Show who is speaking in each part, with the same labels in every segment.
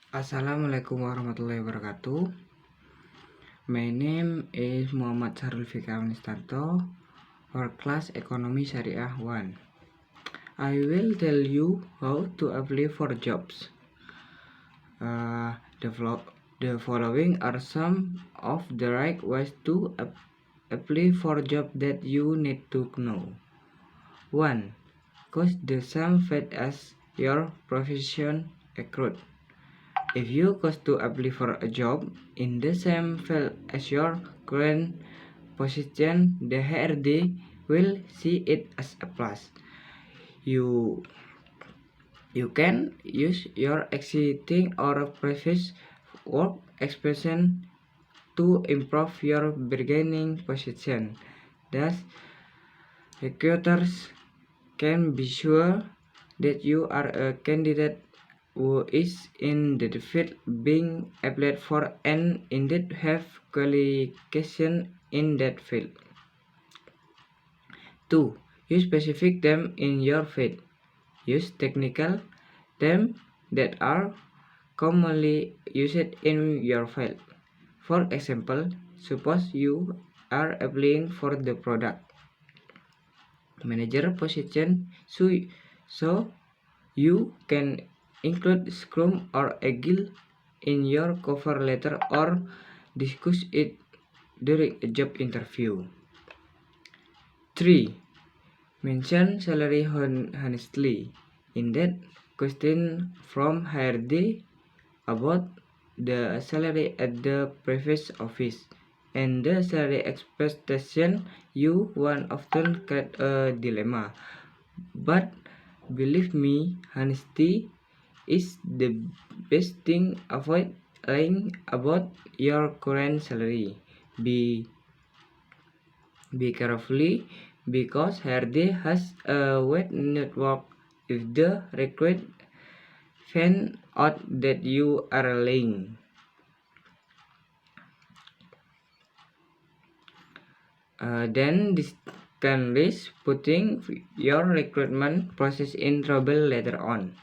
Speaker 1: Assalamualaikum warahmatullahi wabarakatuh. My name is Muhammad Sarul Fikram Nistanto for class Economy Syariah 1. I will tell you how to apply for jobs. The following are some of the right ways to apply for job that you need to know. 1. Choose the same field as your profession recruit. If you choose to apply for a job in the same field as your current position, the HRD will see it as a plus. You can use your existing or previous work experience to improve your bargaining position. Thus, recruiters can be sure that you are a candidate who is in the field being applied for and indeed have qualification in that field. 2. Use specific terms in your field. Use technical terms that are commonly used in your field. For example, suppose you are applying for the product manager position, so you can include Scrum or Agile in your cover letter or discuss it during a job interview. 3. Mention salary honestly. In that question from HRD about the salary at the previous office and the salary expectation you want often create a dilemma. But believe me, honesty is the best thing. Avoid lying about your current salary. Be carefully because HRD has a wide network. If the recruit find out that you are lying, then this can risk putting your recruitment process in trouble later on.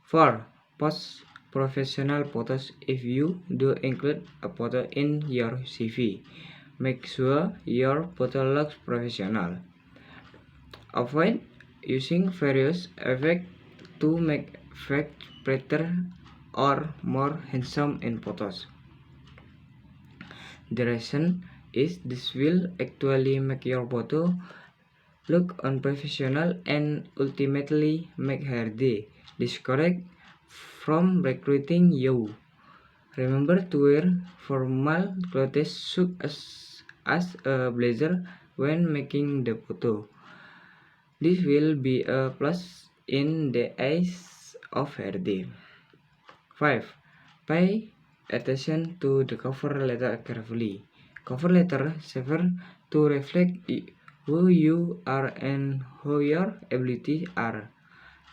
Speaker 1: 4. Post professional photos. If you do include a photo in your CV, make sure your photo looks professional. Avoid using various effects to make effect better or more handsome in photos. The reason is this will actually make your photo look unprofessional and ultimately make HRD discouraged from recruiting you. Remember to wear formal clothes such as a blazer when making the photo. This will be a plus in the eyes of HRD. 5. Pay attention to the cover letter carefully. Cover letter serve to reflect who you are and who your abilities are.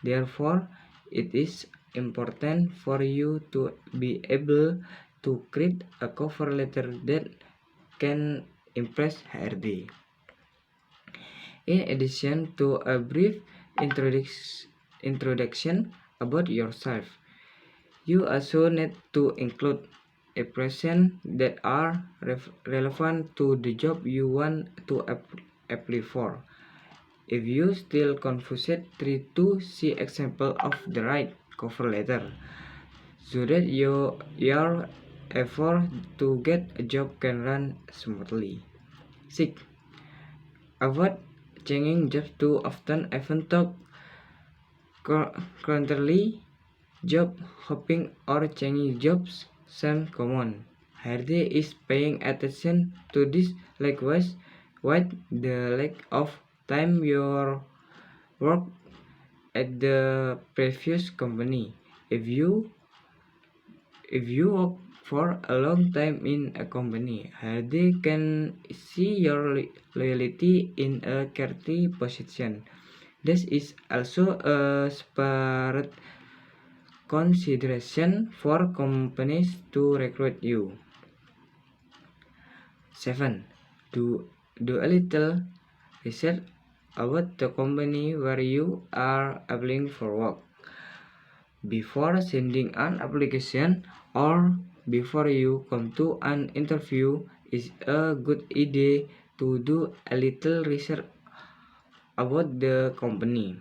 Speaker 1: Therefore, it is important for you to be able to create a cover letter that can impress HRD. In addition to a brief introduction about yourself, you also need to include expressions that are relevant to the job you want to apply for. If you still confused, try to see example of the right cover letter so that your effort to get a job can run smoothly. 6. Avoid changing jobs too often. Even though currently job hopping or changing jobs seem common, HRD is paying attention to this. Likewise, with the lack of time your work at the previous company. If you work for a long time in a company, HRD can see your loyalty in a key position. This is also a separate consideration for companies to recruit you. 7. Do a little research about the company where you are applying for work. before sending an application or before you come to an interview, it's a good idea to do a little research about the company.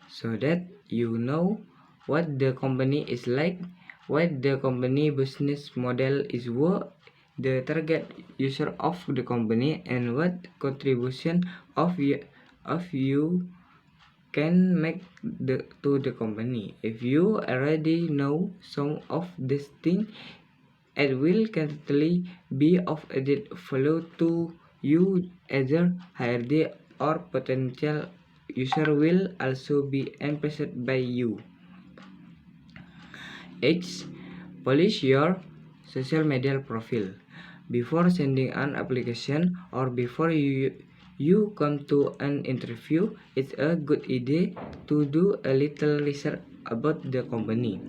Speaker 1: So that you know what the company is like, what the company business model is, what the target user of the company, and what contribution of you can make to the company. If you already know some of these things, it will constantly be of added value to you. Either HRD or potential user will also be impressed by you. 8. Polish your social media profile. Before sending an application or before you come to an interview, it's a good idea to do a little research about the company,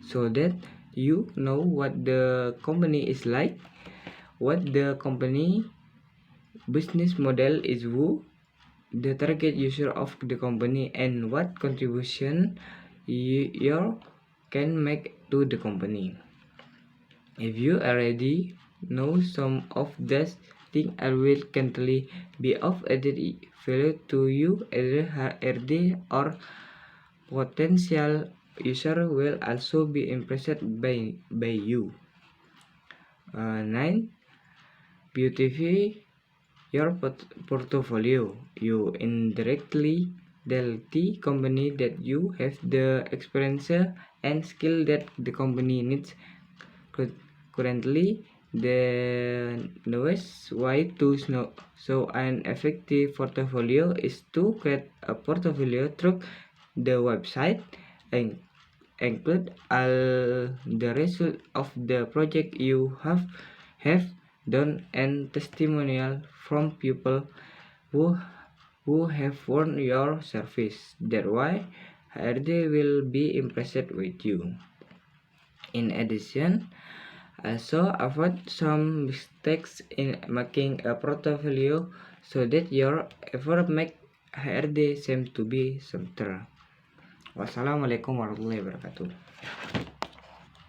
Speaker 1: so that you know what the company is like, what the company business model is, who the target user of the company, and what contribution you can make to the company. If you already know some of these things, I will currently be of added value to you. Either HRD or potential user will also be impressed by you. 9. Beautify your portfolio. You indirectly tell the company that you have the experience and skill that the company needs currently. The newest way to show an effective portfolio is to create a portfolio through the website and include all the result of the project you have done and testimonial from people who have worn your service. That way, HRD will be impressed with you. In addition, also avoid some mistakes in making a portfolio so that your effort make HRD seem to be smarter. Wassalamualaikum warahmatullahi wabarakatuh.